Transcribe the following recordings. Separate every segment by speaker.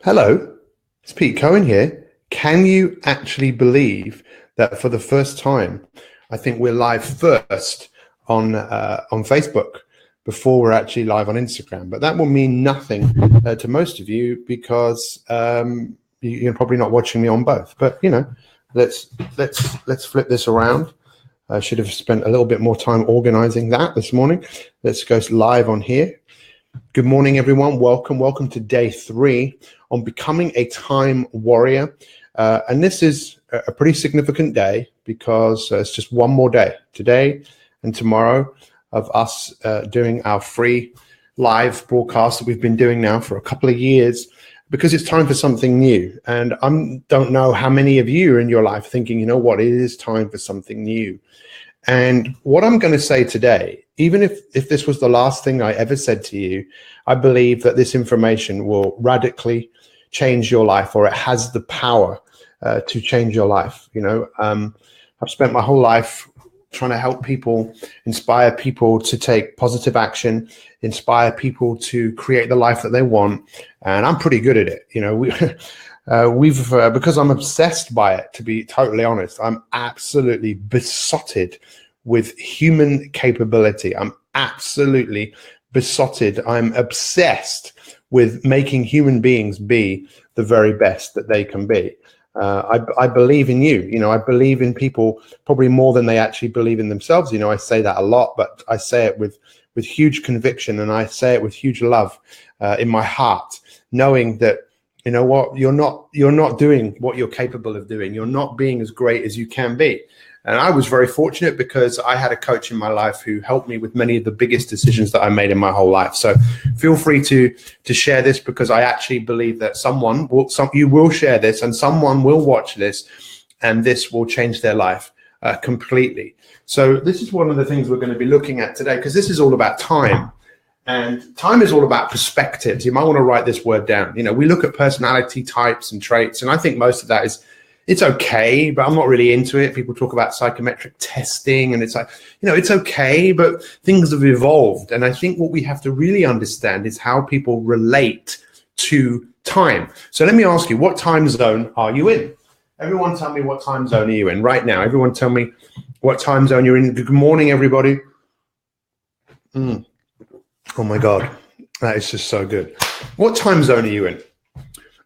Speaker 1: Hello, it's Pete Cohen here. Can you actually believe that for the first time, I think we're live first on Facebook before we're actually live on Instagram? But that will mean nothing to most of you because you're probably not watching me on both. But let's flip this around. I should have spent a little bit more time organizing that this morning. Let's go live on here. Good morning, everyone. Welcome to day 3 on becoming a time warrior. And this is a pretty significant day because it's just one more day, today and tomorrow, of us doing our free live broadcast that we've been doing now for a couple of years, because it's time for something new. And I don't know how many of you are in your life thinking, you know what, it is time for something new. And what I'm going to say today, even if this was the last thing I ever said to you, I believe that this information will radically change your life, or it has the power to change your life. I've spent my whole life trying to help people, inspire people to take positive action, inspire people to create the life that they want. And I'm pretty good at it. Because I'm obsessed by it, to be totally honest. I'm absolutely besotted with human capability. I'm absolutely besotted. I'm obsessed with making human beings be the very best that they can be. I believe in you. I believe in people probably more than they actually believe in themselves. I say that a lot, but I say it with huge conviction, and I say it with huge love in my heart, knowing that, you know what, you're not doing what you're capable of doing. You're not being as great as you can be. And I was very fortunate because I had a coach in my life who helped me with many of the biggest decisions that I made in my whole life. So feel free to share this, because I actually believe that you will share this, and someone will watch this, and this will change their life completely. So this is one of the things we're going to be looking at today, because this is all about time. And time is all about perspectives. You might want to write this word down. We look at personality types and traits, and I think most of that it's okay, but I'm not really into it. People talk about psychometric testing, and it's like, it's okay, but things have evolved. And I think what we have to really understand is how people relate to time. So let me ask you, what time zone are you in? Everyone tell me, what time zone are you in right now? Everyone tell me what time zone you're in. Good morning, everybody. Oh my God, that is just so good. What time zone are you in?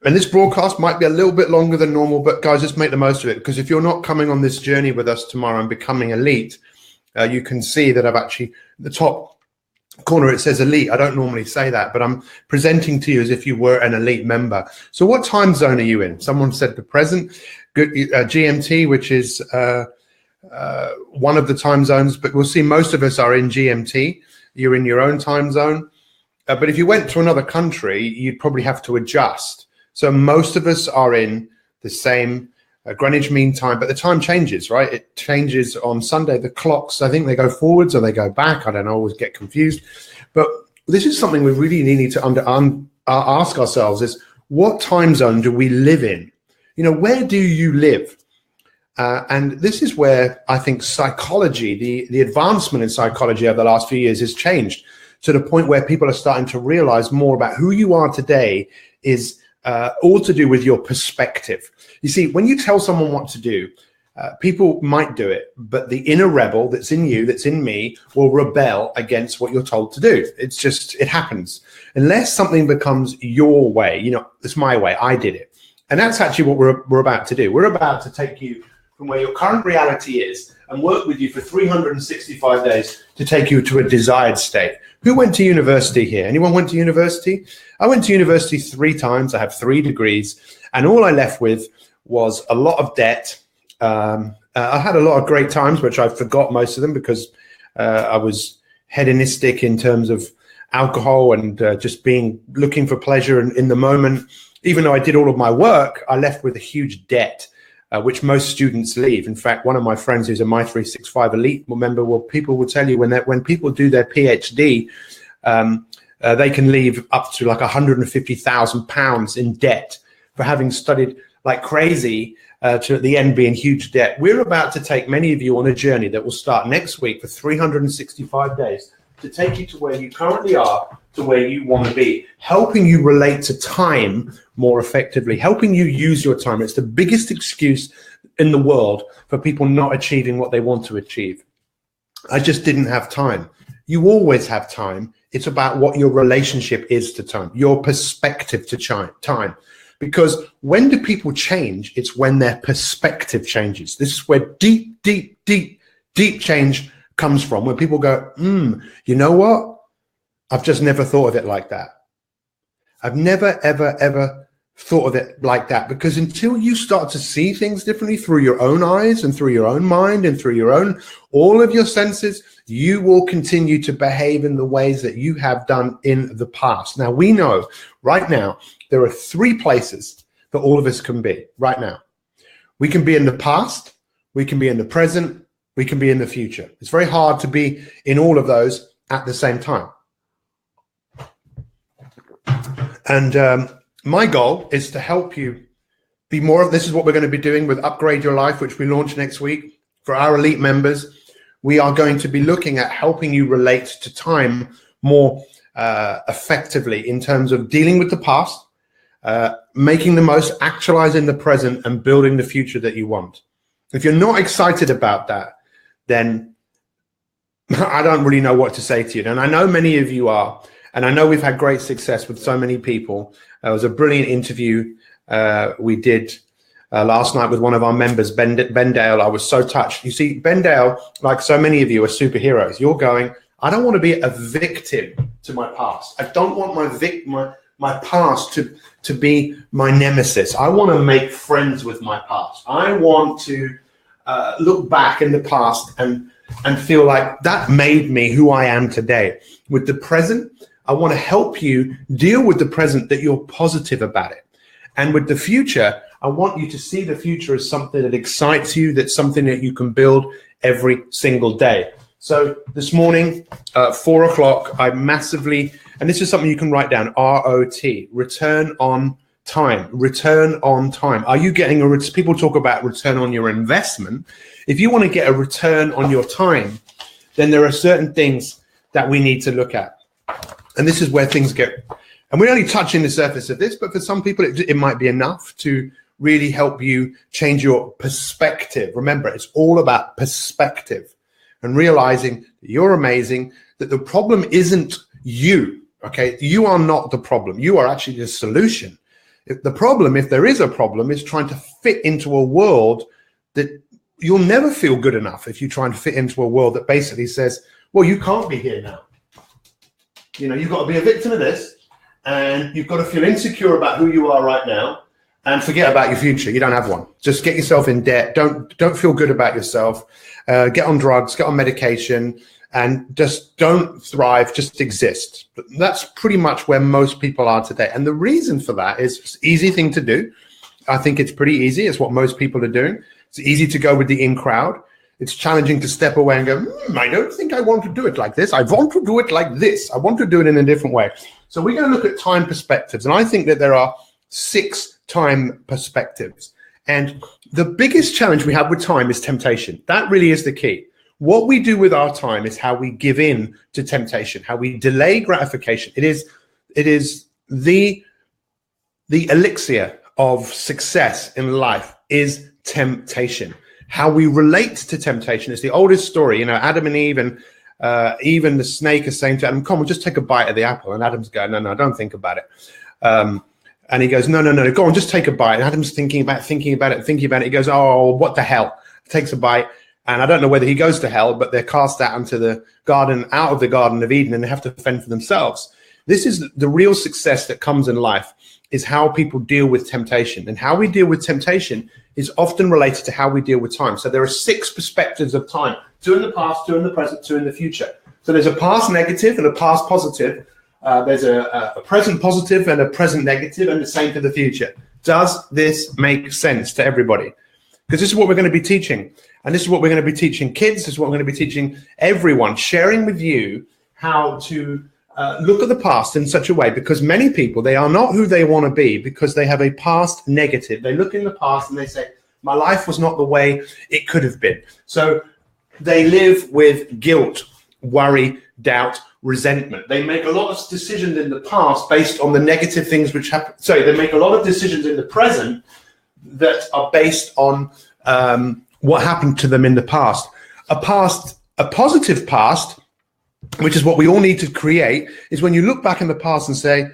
Speaker 1: And this broadcast might be a little bit longer than normal, but guys, just make the most of it, because if you're not coming on this journey with us tomorrow and becoming elite, you can see that I've actually, the top corner, it says elite. I don't normally say that, but I'm presenting to you as if you were an elite member. So what time zone are you in? Someone said the present, good, GMT, which is one of the time zones, but we'll see most of us are in GMT. You're in your own time zone. But if you went to another country, you'd probably have to adjust. So most of us are in the same Greenwich Mean Time, but the time changes, right? It changes on Sunday. The clocks, I think they go forwards or they go back. I don't know, always get confused. But this is something we really need to ask ourselves is, what time zone do we live in? Where do you live? And this is where I think psychology, the advancement in psychology over the last few years has changed to the point where people are starting to realize more about who you are today is all to do with your perspective. You see, when you tell someone what to do, people might do it, but the inner rebel that's in you, that's in me, will rebel against what you're told to do. It happens. Unless something becomes your way, it's my way, I did it. And that's actually what we're about to do. We're about to take you from where your current reality is and work with you for 365 days to take you to a desired state. Who went to university here? Anyone went to university? I went to university 3 times. I have 3 degrees. And all I left with was a lot of debt. I had a lot of great times, which I forgot most of them because I was hedonistic in terms of alcohol and just looking for pleasure in the moment. Even though I did all of my work, I left with a huge debt, which most students leave. In fact, one of my friends who's a My365 Elite member, people will tell you when people do their PhD, they can leave up to like £150,000 in debt for having studied like crazy to at the end be in huge debt. We're about to take many of you on a journey that will start next week for 365 days to take you to where you currently are, to where you want to be, helping you relate to time more effectively, helping you use your time. It's the biggest excuse in the world for people not achieving what they want to achieve. I just didn't have time. You always have time. It's about what your relationship is to time, your perspective to time. Because when do people change? It's when their perspective changes. This is where deep change comes from, when people go, you know what? I've just never thought of it like that. I've never, ever thought of it like that. Because until you start to see things differently through your own eyes and through your own mind and through your own, all of your senses, you will continue to behave in the ways that you have done in the past. Now, we know right now, there are 3 places that all of us can be right now. We can be in the past, we can be in the present, we can be in the future. It's very hard to be in all of those at the same time. And my goal is to help you be more of this. Is what we're going to be doing with Upgrade Your Life, which we launch next week. For our elite members, we are going to be looking at helping you relate to time more effectively in terms of dealing with the past, making the most, actualizing the present, and building the future that you want. If you're not excited about that, then I don't really know what to say to you. And I know many of you are, and I know we've had great success with so many people. It was a brilliant interview we did last night with one of our members, Ben Dale. I was so touched. You see, Ben Dale, like so many of you, are superheroes. You're going, I don't want to be a victim to my past. I don't want my past to be my nemesis. I want to make friends with my past. I want to look back in the past and feel like that made me who I am today. With the present, I want to help you deal with the present, that you're positive about it. And with the future, I want you to see the future as something that excites you, that's something that you can build every single day. So this morning, 4 o'clock, I massively, and this is something you can write down, ROT, return on time, return on time. Are you getting people talk about return on your investment. If you want to get a return on your time, then there are certain things that we need to look at. And this is where things get, and we're only touching the surface of this, but for some people, it might be enough to really help you change your perspective. Remember, it's all about perspective and realizing that you're amazing, that the problem isn't you, okay? You are not the problem. You are actually the solution. If there is a problem, is trying to fit into a world that you'll never feel good enough if you're trying to fit into a world that basically says, well, you can't be here now. You know, you've got to be a victim of this, and you've got to feel insecure about who you are right now, and forget about your future. You don't have one. Just get yourself in debt. Don't feel good about yourself. Get on drugs, get on medication, and just don't thrive, just exist. That's pretty much where most people are today. And the reason for that is it's an easy thing to do. I think it's pretty easy. It's what most people are doing. It's easy to go with the in crowd. It's challenging to step away and go, I don't think I want to do it like this. I want to do it like this. I want to do it in a different way. So we're going to look at time perspectives. And I think that there are 6 time perspectives. And the biggest challenge we have with time is temptation. That really is the key. What we do with our time is how we give in to temptation, how we delay gratification. It is the elixir of success in life is temptation. How we relate to temptation is the oldest story. You know, Adam and Eve, and even the snake is saying to Adam, come on, just take a bite of the apple. And Adam's going, no, don't think about it. And he goes, no, go on, just take a bite. And Adam's thinking about it. He goes, oh, what the hell? Takes a bite. And I don't know whether he goes to hell, but they're cast out into the garden, out of the Garden of Eden, and they have to fend for themselves. This is the real success that comes in life, is how people deal with temptation. And how we deal with temptation is often related to how we deal with time. So there are 6 perspectives of time: 2 in the past, 2 in the present, 2 in the future. So there's a past negative and a past positive. There's a present positive and a present negative, and the same for the future. Does this make sense to everybody? Because this is what we're going to be teaching. And this is what we're going to be teaching kids. This is what we're going to be teaching everyone, sharing with you how to look at the past in such a way, because many people, they are not who they want to be because they have a past negative. They look in the past and they say, my life was not the way it could have been. So they live with guilt, worry, doubt, resentment. They make a lot of decisions in the past based on the negative things which happen. Sorry, they make a lot of decisions in the present that are based on what happened to them in the past. A positive past, which is what we all need to create, is when you look back in the past and say,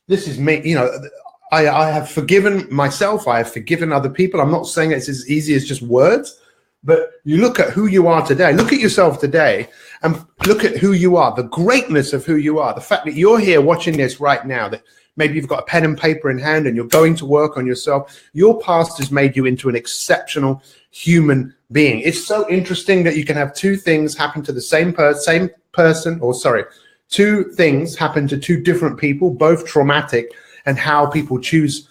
Speaker 1: this is me, you know, I have forgiven myself, I have forgiven other people. I'm not saying it's as easy as just words, but you look at who you are today, look at yourself today, and look at who you are, the greatness of who you are, the fact that you're here watching this right now, that maybe you've got a pen and paper in hand and you're going to work on yourself. Your past has made you into an exceptional human being. It's so interesting that you can have two things happen to the same person, two things happen to two different people, both traumatic, and how people choose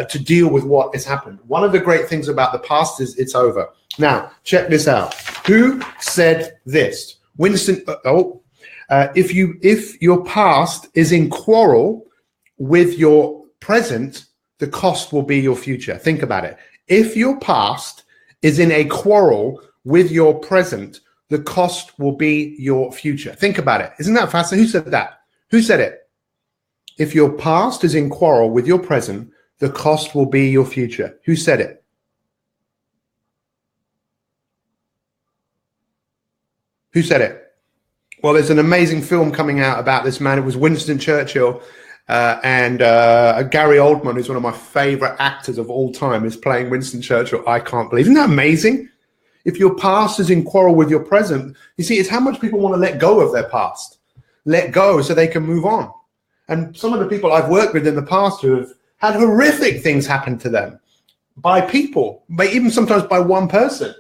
Speaker 1: to deal with what has happened. One of the great things about the past is it's over. Now, check this out. Who said this? Winston, if your past is in quarrel with your present, the cost will be your future. Think about it. If your past is in a quarrel with your present, the cost will be your future. Think about it. Isn't that fascinating? Who said that? Who said it? If your past is in quarrel with your present, the cost will be your future. Who said it? Who said it? Well, there's an amazing film coming out about this man. It was Winston Churchill and Gary Oldman, who's one of my favorite actors of all time, is playing Winston Churchill. I can't believe. Isn't that amazing? If your past is in quarrel with your present, you see, it's how much people want to let go of their past. Let go so they can move on. And some of the people I've worked with in the past who have had horrific things happen to them by people, even sometimes by one person.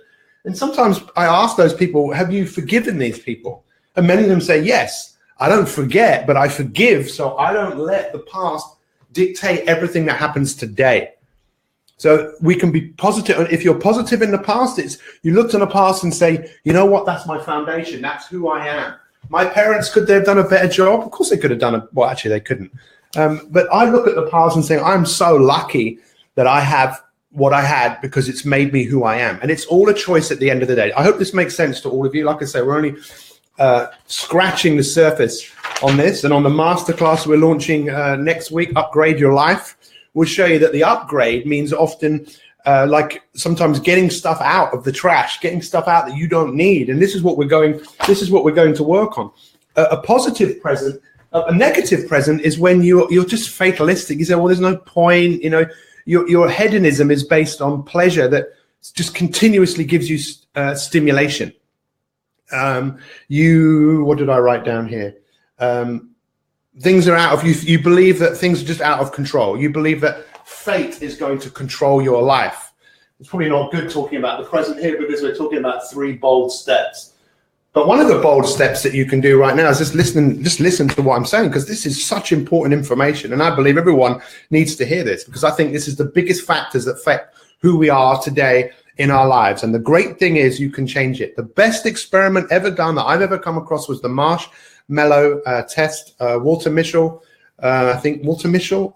Speaker 1: And sometimes I ask those people, have you forgiven these people? And many of them say, yes, I don't forget, but I forgive. So I don't let the past dictate everything that happens today. So we can be positive. If you're positive in the past, it's you look to the past and say, you know what, that's my foundation. That's who I am. My parents, could they have done a better job? Of course they could have done well, actually they couldn't. But I look at the past and say, I'm so lucky that I have what I had because it's made me who I am. And it's all a choice at the end of the day. I hope this makes sense to all of you. Like I say, we're only scratching the surface on this. And on the masterclass we're launching next week, Upgrade Your Life, we'll show you that the upgrade means often like sometimes getting stuff out of the trash, getting stuff out that you don't need. And this is what we're going to work on. A positive present, a negative present is when you're just fatalistic. You say, well, there's no point, you know, your hedonism is based on pleasure that just continuously gives you stimulation. What did I write down here? Things are out of you believe that things are just out of control. You believe that fate is going to control your life. It's probably not good talking about the present here because we're talking about 3 bold steps. But one of the bold steps that you can do right now is just listen to what I'm saying, because this is such important information. And I believe everyone needs to hear this, because I think this is the biggest factors that affect who we are today in our lives. And the great thing is you can change it. The best experiment ever done that I've ever come across was the marshmallow test. Walter Mischel, I think Walter Mischel,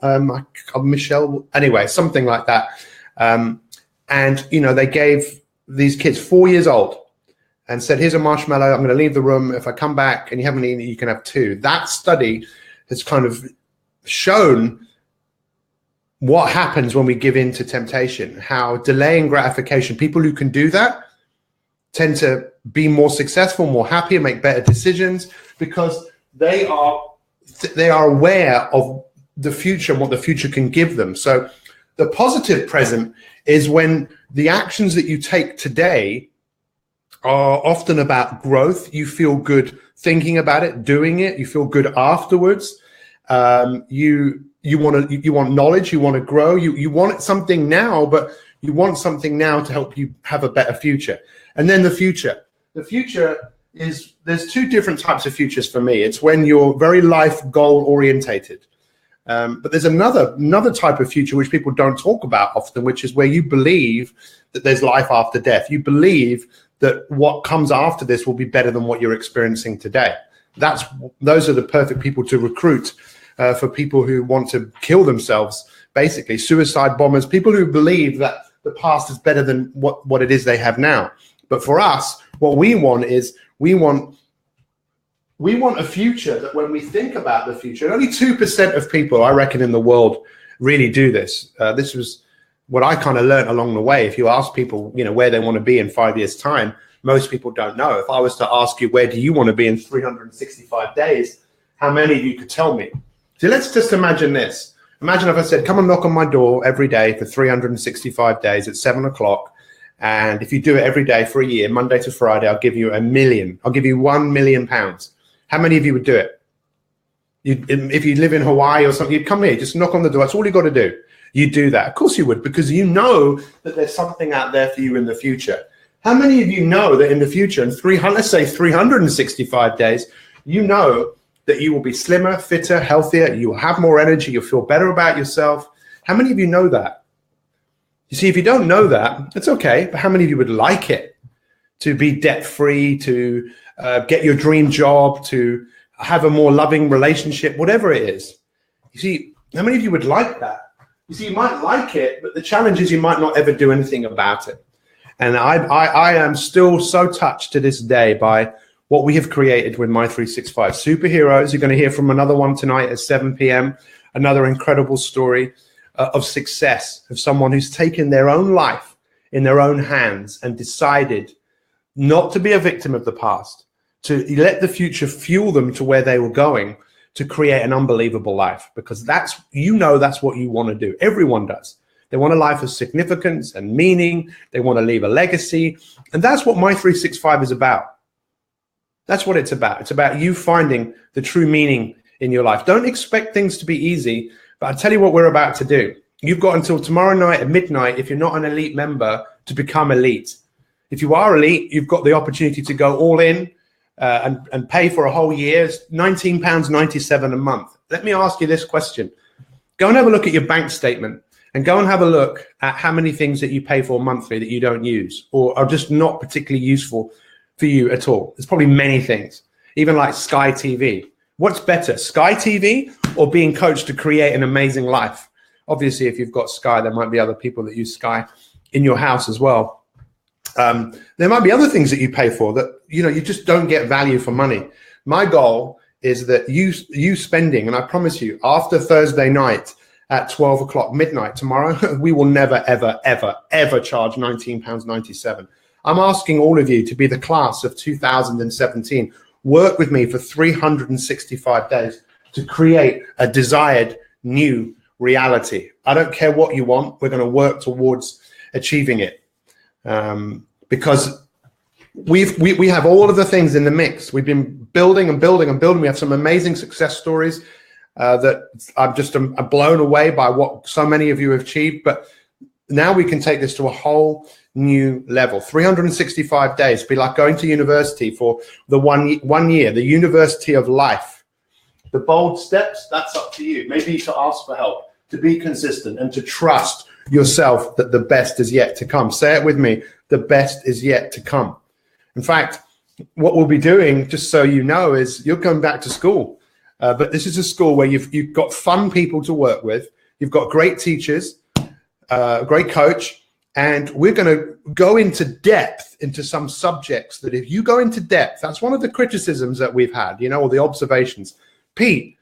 Speaker 1: Michelle, anyway, something like that. And, you know, they gave these kids 4 years old and said, here's a marshmallow. I'm going to leave the room. If I come back and you haven't eaten it, you can have 2. That study has kind of shown what happens when we give in to temptation, how delaying gratification, people who can do that tend to be more successful, more happy, and make better decisions because they are aware of the future and what the future can give them. So the positive present is when the actions that you take today are often about growth. You feel good thinking about it, doing it. You feel good afterwards. You want knowledge. You want to grow. You want something now, but you want something now to help you have a better future. And then the future. The future is, there's 2 different types of futures for me. It's when you're very life goal orientated. But there's another type of future which people don't talk about often, which is where you believe that there's life after death. You believe that what comes after this will be better than what you're experiencing today. Those are the perfect people to recruit for people who want to kill themselves, basically suicide bombers, people who believe that the past is better than what it is they have now. But for us, what we want is we want We want a future that when we think about the future, and only 2% of people, I reckon, in the world really do this. This was what I kind of learned along the way. If you ask people, where they want to be in 5 years' time, most people don't know. If I was to ask you, where do you want to be in 365 days? How many of you could tell me? So let's just imagine this. Imagine if I said, come and knock on my door every day for 365 days at 7 o'clock. And if you do it every day for a year, Monday to Friday, I'll give you £1 million. I'll give you £1 million. How many of you would do it? If you live in Hawaii or something, you'd come here, just knock on the door. That's all you got to do. You do that. Of course you would, because you know that there's something out there for you in the future. How many of you know that in the future, in let's say 365 days, you know that you will be slimmer, fitter, healthier, you will have more energy, you'll feel better about yourself? How many of you know that? You see, if you don't know that, it's okay, but how many of you would like it? To be debt-free, to get your dream job, to have a more loving relationship, whatever it is. You see, how many of you would like that? You see, you might like it, but the challenge is you might not ever do anything about it. And I am still so touched to this day by what we have created with My365 Superheroes. You're going to hear from another one tonight at 7 p.m. Another incredible story of success, of someone who's taken their own life in their own hands and decided not to be a victim of the past, to let the future fuel them to where they were going, to create an unbelievable life, because that's what you want to do. Everyone does. They want a life of significance and meaning. They want to leave a legacy. And that's what My365 is about. That's what it's about. It's about you finding the true meaning in your life. Don't expect things to be easy, but I'll tell you what we're about to do. You've got until tomorrow night at midnight, if you're not an elite member, to become elite. If you are elite, you've got the opportunity to go all in and pay for a whole year. It's £19.97 a month. Let me ask you this question. Go and have a look at your bank statement and go and have a look at how many things that you pay for monthly that you don't use or are just not particularly useful for you at all. There's probably many things, even like Sky TV. What's better, Sky TV or being coached to create an amazing life? Obviously, if you've got Sky, there might be other people that use Sky in your house as well. There might be other things that you pay for that, you just don't get value for money. My goal is that you spending, and I promise you, after Thursday night at 12 o'clock midnight tomorrow, we will never, ever, ever, ever charge £19.97. I'm asking all of you to be the class of 2017. Work with me for 365 days to create a desired new reality. I don't care what you want. We're going to work towards achieving it. Because we have all of the things in the mix. We've been building and building and building. We have some amazing success stories that I'm blown away by what so many of you have achieved. But now we can take this to a whole new level. 365 days, be like going to university for the one year, the university of life. The bold steps, that's up to you. Maybe to ask for help, to be consistent, and to trust yourself that the best is yet to come. Say it with me. The best is yet to come. In fact, what we'll be doing, just so you know, is you're going back to school. But this is a school where you've got fun people to work with. You've got great teachers, a great coach, and we're going to go into depth into some subjects that if you go into depth, that's one of the criticisms that we've had, or the observations. Pete,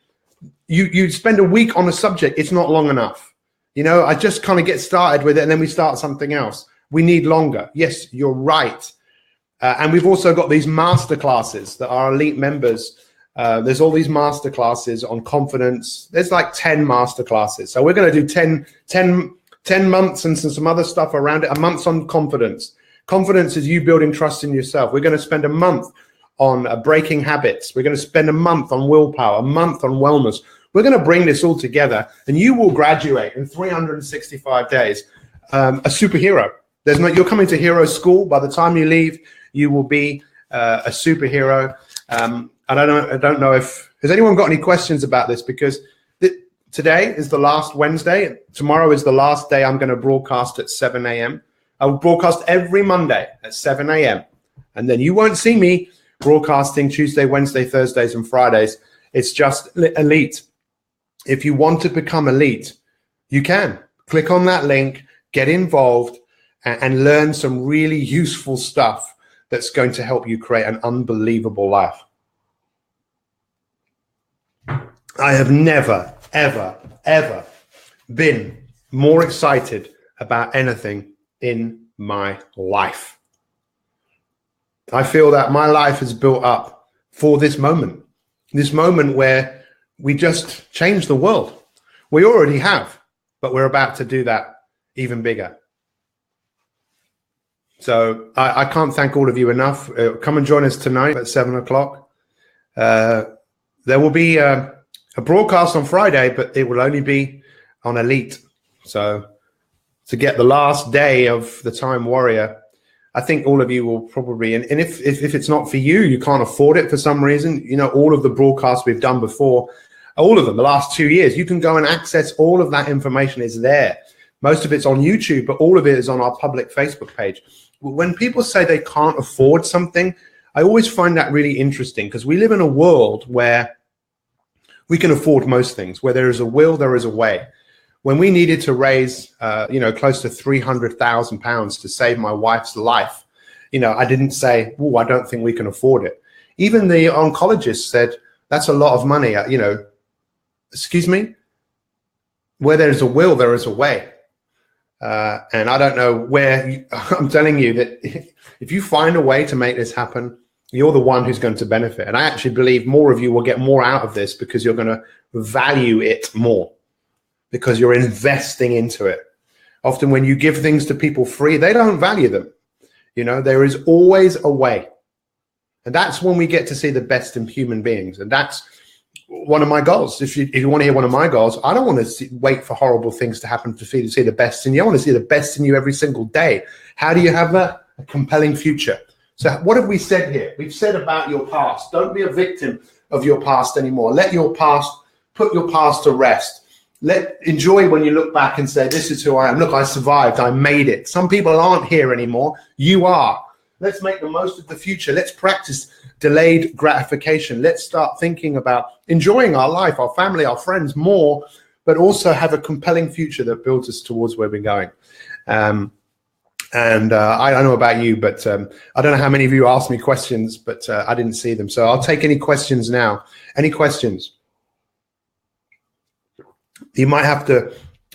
Speaker 1: you spend a week on a subject, it's not long enough. I just kind of get started with it and then we start something else. We need longer. Yes, you're right. And we've also got these master classes that our elite members, there's all these master classes on confidence. There's like 10 master classes. So we're going to do 10 months and some other stuff around it. A month on confidence. Confidence is you building trust in yourself. We're going to spend a month on breaking habits. We're going to spend a month on willpower, a month on wellness. We're going to bring this all together and you will graduate in 365 days, a superhero. You're coming to hero school. By the time you leave, you will be a superhero. I don't know if has anyone got any questions about this, because today is the last Wednesday. Tomorrow is the last day I'm going to broadcast at 7 a.m. I will broadcast every Monday at 7 a.m. And then you won't see me broadcasting Tuesday, Wednesday, Thursdays, and Fridays. It's just elite. If you want to become elite, you can. Click on that link, get involved, and learn some really useful stuff that's going to help you create an unbelievable life. I have never, ever, ever been more excited about anything in my life. I feel that my life is built up for this moment where we just change the world. We already have, but we're about to do that even bigger. So I can't thank all of you enough. Come and join us tonight at 7:00. There will be a broadcast on Friday, but it will only be on Elite. So to get the last day of the Time Warrior, I think all of you will probably, and if it's not for you, you can't afford it for some reason, you know, all of the broadcasts we've done before, all of them, the last 2 years, you can go and access all of that information is there. Most of it's on YouTube, but all of it is on our public Facebook page. When people say they can't afford something, I always find that really interesting because we live in a world where we can afford most things. Where there is a will, there is a way. When we needed to raise, close to £300,000 to save my wife's life, I didn't say, "Oh, I don't think we can afford it." Even the oncologist said, "That's a lot of money." Excuse me. Where there's a will, there is a way. And I don't know where. I'm telling you that if you find a way to make this happen, you're the one who's going to benefit. And I actually believe more of you will get more out of this because you're going to value it more because you're investing into it. Often when you give things to people free, they don't value them. There is always a way. And that's when we get to see the best in human beings. And that's one of my goals. If you want to hear one of my goals, I don't want to wait for horrible things to happen to see the best in you. I want to see the best in you every single day. How do you have that? A compelling future. So what have we said here? We've said about your past. Don't be a victim of your past anymore. Put your past to rest. Enjoy when you look back and say, this is who I am. Look, I survived. I made it. Some people aren't here anymore. You are. Let's make the most of the future. Let's practice delayed gratification. Let's start thinking about enjoying our life, our family, our friends more, but also have a compelling future that builds us towards where we're going. I don't know about you, but I don't know how many of you asked me questions, but I didn't see them. So I'll take any questions now. Any questions? You might have to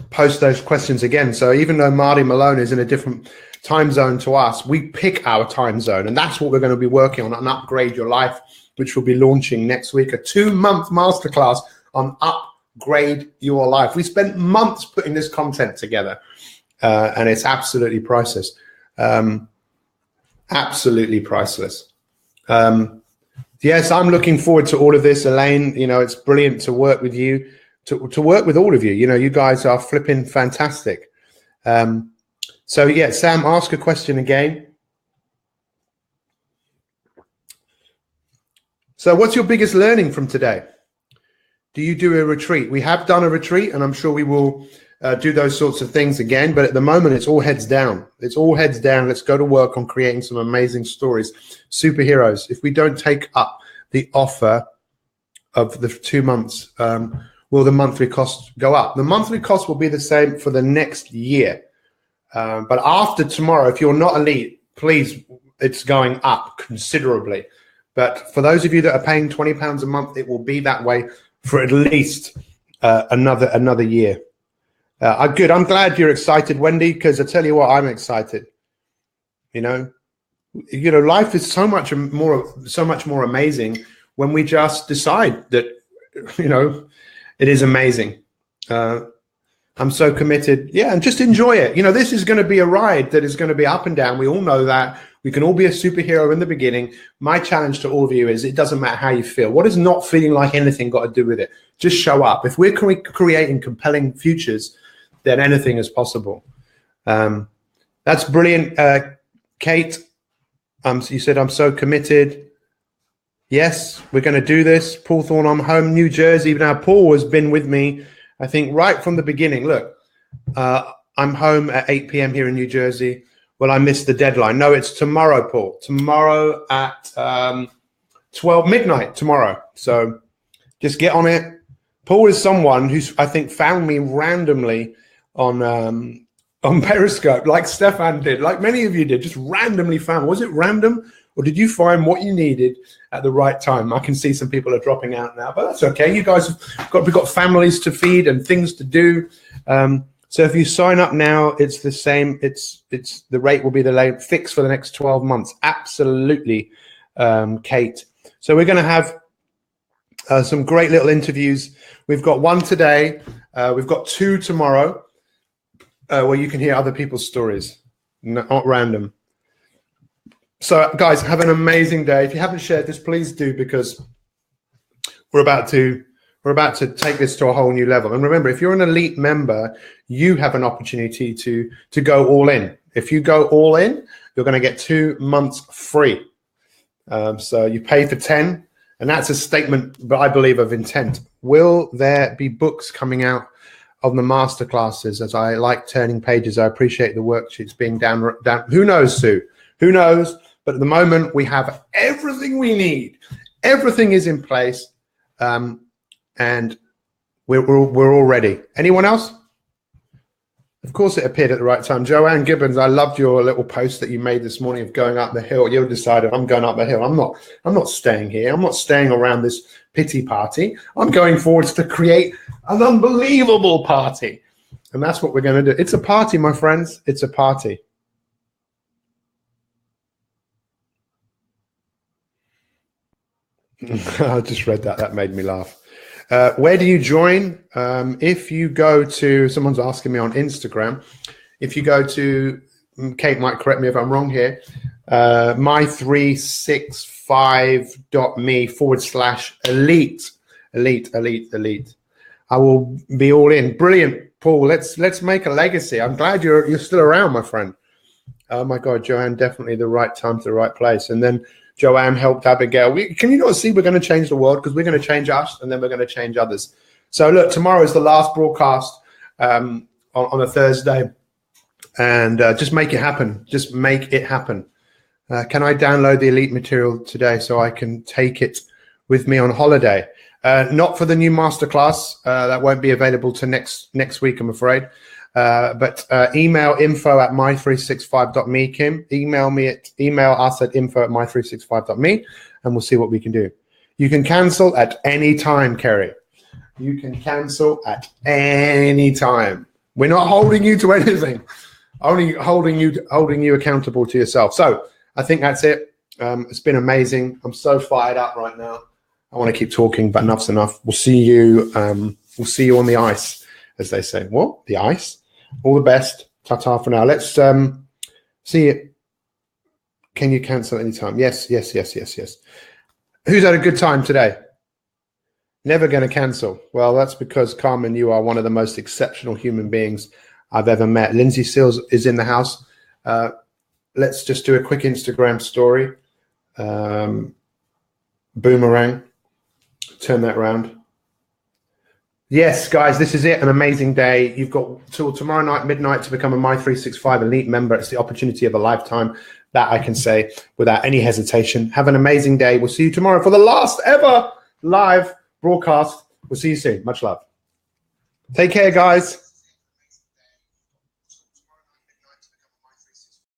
Speaker 1: post those questions again. So even though Marty Malone is in a different time zone to us, we pick our time zone, and that's what we're going to be working on Upgrade Your Life, which will be launching next week, a 2-month masterclass on Upgrade Your Life. We spent months putting this content together, and it's absolutely priceless. Absolutely priceless. Yes, I'm looking forward to all of this, Elaine. It's brilliant to work with you, to work with all of you. You guys are flipping fantastic. So yeah, Sam, ask a question again. So what's your biggest learning from today? Do you do a retreat? We have done a retreat, and I'm sure we will do those sorts of things again. But at the moment, it's all heads down. It's all heads down. Let's go to work on creating some amazing stories. Superheroes. If we don't take up the offer of the 2 months, will the monthly cost go up? The monthly cost will be the same for the next year. But after tomorrow, if you're not elite, please, it's going up considerably. But for those of you that are paying £20 a month, it will be that way for at least another year. Good. I'm glad you're excited, Wendy, because I tell you what, I'm excited. Life is so much more amazing when we just decide that, it is amazing. I'm so committed. Yeah, and just enjoy it. This is going to be a ride that is going to be up and down. We all know that. We can all be a superhero in the beginning. My challenge to all of you is it doesn't matter how you feel. What is not feeling like anything got to do with it? Just show up. If we're creating compelling futures, then anything is possible. That's brilliant. Kate, you said, I'm so committed. Yes, we're going to do this. Paul Thorne, I'm home, New Jersey. Now, Paul has been with me, I think, right from the beginning. Look, I'm home at 8 p.m. here in New Jersey. Well, I missed the deadline. No, it's tomorrow, Paul. Tomorrow at 12 midnight tomorrow. So just get on it. Paul is someone who's, I think, found me randomly on Periscope, like Stefan did, like many of you did, just randomly found. Was it random Or did you find what you needed at the right time? I can see some people are dropping out now, but that's okay. You guys we've got families to feed and things to do. So if you sign up now, it's the same. It's the rate will be the fixed for the next 12 months. Absolutely, Kate. So we're going to have some great little interviews. We've got one today. We've got two tomorrow, where you can hear other people's stories, not random. So, guys, have an amazing day. If you haven't shared this, please do, because we're about to take this to a whole new level. And remember, if you're an elite member, you have an opportunity to go all in. If you go all in, you're going to get 2 months free. So you pay for 10, and that's a statement, but I believe, of intent. Will there be books coming out of the masterclasses? As I like turning pages, I appreciate the worksheets being down. Who knows, Sue? Who knows? But at the moment, we have everything we need. Everything is in place, and we're all ready. Anyone else? Of course, it appeared at the right time. Joanne Gibbons, I loved your little post that you made this morning of going up the hill. You decided, I'm going up the hill. I'm not staying here. I'm not staying around this pity party. I'm going forwards to create an unbelievable party. And that's what we're going to do. It's a party, my friends. It's a party. I just read that. That made me laugh. Where do you join? If you go to, someone's asking me on Instagram, if you go to, Kate might correct me if I'm wrong here, my365.me/elite. I will be all in. Brilliant, Paul. Let's make a legacy. I'm glad you're still around, my friend. Oh my God, Joanne, definitely the right time to the right place. And then Joanne helped Abigail. Can you not see we're going to change the world? Because we're going to change us, and then we're going to change others. So look, tomorrow is the last broadcast on a Thursday, and just make it happen. Just make it happen. Can I download the elite material today so I can take it with me on holiday? Not for the new masterclass. That won't be available to next week, I'm afraid. But email info@my365.me, Kim. Email us at info@my365.me, and we'll see what we can do. You can cancel at any time, Kerry. You can cancel at any time. We're not holding you to anything. Only holding you accountable to yourself. So I think that's it. It's been amazing. I'm so fired up right now. I want to keep talking, but enough's enough. We'll see you. We'll see you on the ice, as they say. What? The ice? All the best. Ta-ta for now. Let's see it. Can you cancel anytime? Yes. Who's had a good time today? Never going to cancel. Well, that's because, Carmen, you are one of the most exceptional human beings I've ever met. Lindsay Seals is in the house. Let's just do a quick Instagram story. Boomerang. Turn that around. Yes, guys, this is it. An amazing day. You've got till tomorrow night, midnight, to become a My365 Elite member. It's the opportunity of a lifetime. That I can say without any hesitation. Have an amazing day. We'll see you tomorrow for the last ever live broadcast. We'll see you soon. Much love. Take care, guys.